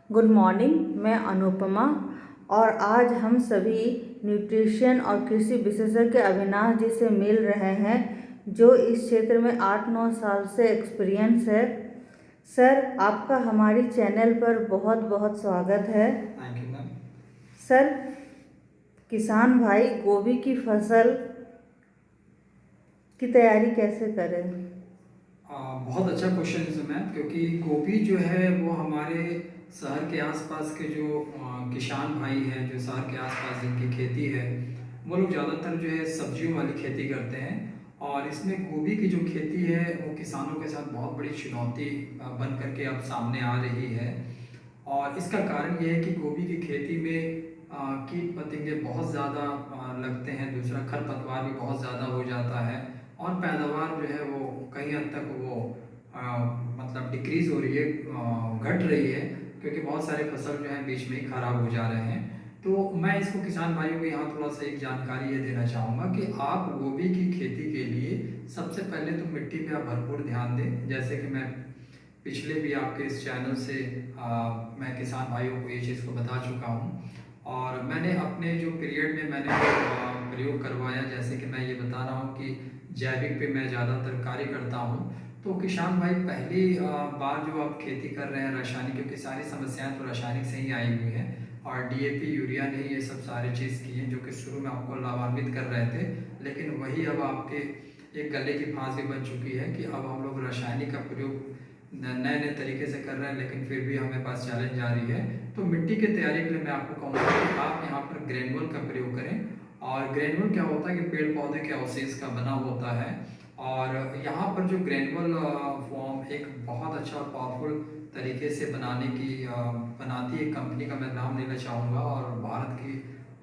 Good morning. मैं अनुपमा और आज हम सभी न्यूट्रिशन और कृषि विशेषज्ञ अविनाश जी से मिल रहे हैं जो इस क्षेत्र में 8-9 साल से एक्सपीरियंस है। सर, आपका हमारी चैनल पर बहुत बहुत स्वागत है। Thank you ma'am. सर, किसान भाई गोभी की फसल की तैयारी कैसे करें? बहुत अच्छा क्वेश्चन है मैम, क्योंकि गोभी जो है वो हमारे शहर के आसपास के जो किसान भाई हैं, जो शहर के आसपास जिनकी खेती है, वो लोग ज़्यादातर जो है सब्जियों वाली खेती करते हैं। और इसमें गोभी की जो खेती है वो किसानों के साथ बहुत बड़ी चुनौती बन करके अब सामने आ रही है। और इसका कारण ये है कि गोभी की खेती में कीट पतंगे बहुत ज़्यादा लगते हैं, दूसरा खरपतवार भी बहुत ज़्यादा हो जाता है और पैदावार जो है वो कई हद तक वो मतलब डिक्रीज़ हो रही है, घट रही है, क्योंकि बहुत सारे फसल जो है बीच में ही ख़राब हो जा रहे हैं। तो मैं इसको किसान भाइयों को यहाँ थोड़ा सा एक जानकारी ये देना चाहूँगा कि आप गोभी की खेती के लिए सबसे पहले तो मिट्टी पे आप भरपूर ध्यान दें। जैसे कि मैं पिछले भी आपके इस चैनल से मैं किसान भाइयों को ये चीज़ को बता चुका हूँ, और मैंने अपने जो पीरियड में मैंने प्रयोग करवाया, जैसे कि मैं ये बता रहा हूँ कि जैविक पे मैं ज़्यादातर कार्य करता हूँ। तो किसान भाई पहली बार जो आप खेती कर रहे हैं रासायनिक, क्योंकि सारी समस्याएं तो रासायनिक से ही आई हुई हैं, और डीएपी यूरिया ने ये सब सारी चीज़ की हैं जो कि शुरू में आपको लाभान्वित कर रहे थे, लेकिन वही अब आपके एक गले की फांस भी बन चुकी है कि अब हम लोग रासायनिक का प्रयोग नए नए तरीके से कर रहे हैं, लेकिन फिर भी हमें पास चैलेंज जारी है। तो मिट्टी की तैयारी के लिए मैं आपको कहूँगा कि आप यहाँ पर ग्रेनुअल का प्रयोग करें। और ग्रेनुअल क्या होता है कि पेड़ पौधे के अवशेष का बना होता है, और यहाँ पर जो ग्रेनुअल फॉर्म एक बहुत अच्छा और पावरफुल तरीके से बनाने की बनाती है कंपनी का मैं नाम लेना चाहूँगा, और भारत की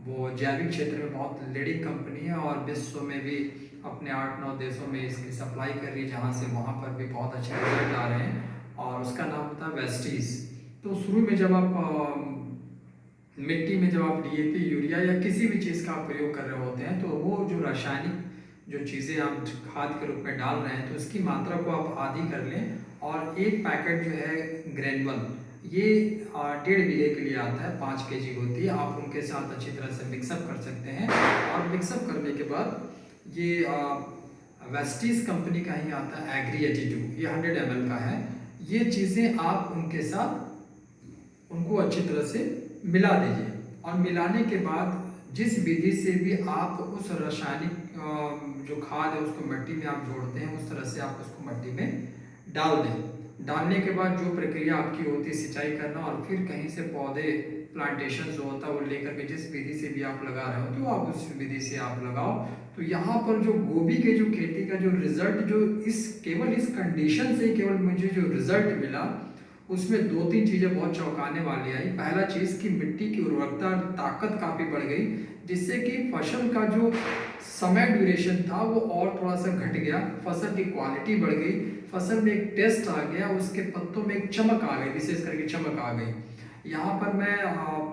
वो जैविक क्षेत्र में बहुत लीडिंग कंपनी है और विश्व में भी अपने 8-9 देशों में इसकी सप्लाई कर रही है, जहाँ से वहाँ पर भी बहुत अच्छे रिजल्ट आ रहे हैं, और उसका नाम होता है वेस्टीज। तो शुरू में जब आप मिट्टी में जब आप डीएपी यूरिया या किसी भी चीज़ का आप प्रयोग कर रहे होते हैं, तो वो जो रासायनिक जो चीज़ें आप खाद के रूप में डाल रहे हैं, तो उसकी मात्रा को आप आधी कर लें। और एक पैकेट जो है ग्रेनुअल, ये 1.5 बीघे के लिए आता है, 5 केजी होती है। आप उनके साथ अच्छी तरह से मिक्सअप कर सकते हैं, और मिक्सअप करने के बाद ये वेस्टीज कंपनी का ही आता है एग्री 82, ये 100 ml का है। ये चीज़ें आप उनके साथ उनको अच्छी तरह से मिला दीजिए, और मिलाने के बाद जिस विधि से भी आप उस रासायनिक जो खाद है उसको मिट्टी में आप जोड़ते हैं, उस तरह से आप उसको मिट्टी में डाल दें। डालने के बाद जो प्रक्रिया आपकी होती है सिंचाई करना, और फिर कहीं से पौधे प्लांटेशन जो होता है वो लेकर के जिस विधि से भी आप लगा रहे हो, तो आप उस विधि से आप लगाओ। तो यहाँ पर जो गोभी के जो खेती का जो रिजल्ट, जो इस केवल इस कंडीशन से केवल मुझे जो रिजल्ट मिला, उसमें 2-3 चीज़ें बहुत चौंकाने वाली आई। पहला चीज़ कि मिट्टी की उर्वरकता ताकत काफ़ी बढ़ गई, जिससे कि फसल का जो समय ड्यूरेशन था वो और थोड़ा सा घट गया, फसल की क्वालिटी बढ़ गई, फसल में एक टेस्ट आ गया, उसके पत्तों में एक चमक आ गई, विशेष करके चमक आ गई। यहाँ पर मैं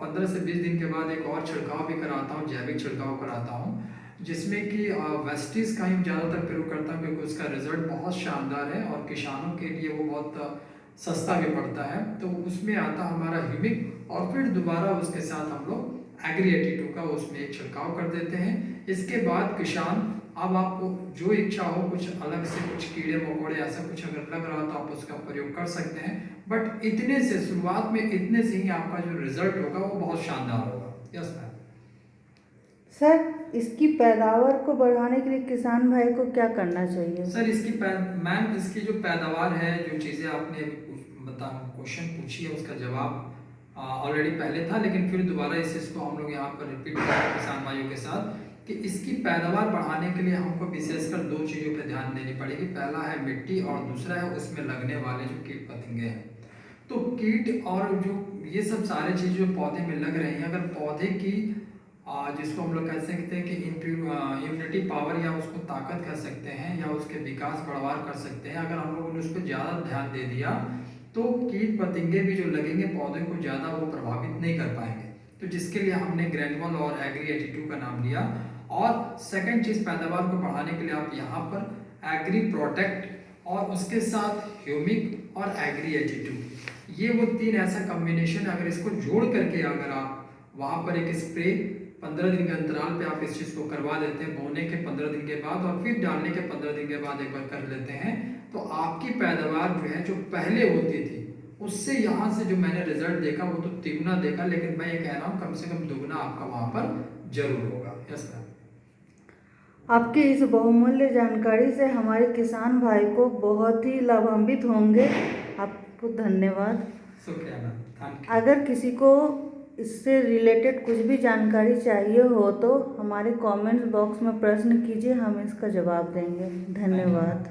15 से 20 दिन के बाद एक और छिड़काव भी कराता हूँ, जैविक छिड़काव कराता हूँ, जिसमें कि वेस्टीज का ही ज़्यादातर प्रयोग करता हूँ, क्योंकि उसका रिजल्ट बहुत शानदार है और किसानों के लिए वो बहुत सस्ता भी पड़ता है। तो उसमें आता हमारा ह्यूमिक, और फिर दोबारा उसके साथ हम लोग एग्री 82 का उसमें एक छिड़काव कर देते हैं। इसके बाद किसान, अब आपको जो इच्छा हो, कुछ अलग से कुछ कीड़े मकोड़े ऐसा कुछ अगर लग रहा तो आप उसका प्रयोग कर सकते हैं, बट इतने से शुरुआत में इतने से ही आपका जो रिजल्ट होगा वो बहुत शानदार होगा। Yes ma'am. सर, इसकी पैदावार को बढ़ाने के लिए किसान भाई को क्या करना चाहिए? सर इसकी मैम इसकी जो पैदावार है, जो चीज़ें आपने बता क्वेश्चन पूछी है, उसका जवाब ऑलरेडी पहले था, लेकिन फिर दोबारा इस चीज़ को हम लोग यहाँ पर रिपीट करें किसान भाइयों के साथ कि इसकी पैदावार बढ़ाने के लिए हमको विशेषकर 2 चीज़ों पर ध्यान देनी पड़ेगी। पहला है मिट्टी, और दूसरा है उसमें लगने वाले जो कीट पतंगे हैं। तो कीट और जो ये सब सारे चीज़ जो पौधे में लग रही हैं, अगर पौधे की जिसको हम लोग कह सकते हैं कि इम्यूनिटी पावर, या उसको ताकत कह सकते हैं, या उसके विकास बढ़वार कर सकते हैं, अगर हम लोगों ने उस पर ज़्यादा ध्यान दे दिया तो कीट पतंगे भी जो लगेंगे पौधे को ज़्यादा वो प्रभावित नहीं कर पाएंगे। तो जिसके लिए हमने ग्रेनुअल और एग्री 82 का नाम लिया। और सेकंड चीज़, पैदावार को बढ़ाने के लिए आप यहाँ पर एग्री प्रोटेक्ट और उसके साथ ह्यूमिक और एग्री 82, ये वो 3 ऐसा कॉम्बिनेशन है, अगर इसको जोड़ करके अगर आप वहाँ पर एक स्प्रे 15 दिन के अंतराल पे आप इस चीज़ को करवा देते हैं, बोने के 15 दिन के बाद और फिर डालने के 15 दिन के बाद एक बार कर लेते हैं, तो आपकी पैदावार जो है जो पहले होती थी उससे यहाँ से जो मैंने रिजल्ट देखा वो तो तिगुना देखा, लेकिन मैं ये कह रहा हूँ कम से कम दुगना आपका वहाँ पर जरूर होगा। Yes ma'am. आपकी इस बहुमूल्य जानकारी से हमारे किसान भाई को बहुत ही लाभान्वित होंगे। आपको धन्यवाद। शुक्रिया मैम, थैंक यू। अगर किसी को इससे रिलेटेड कुछ भी जानकारी चाहिए हो तो हमारे कमेंट्स बॉक्स में प्रश्न कीजिए, हम इसका जवाब देंगे। धन्यवाद।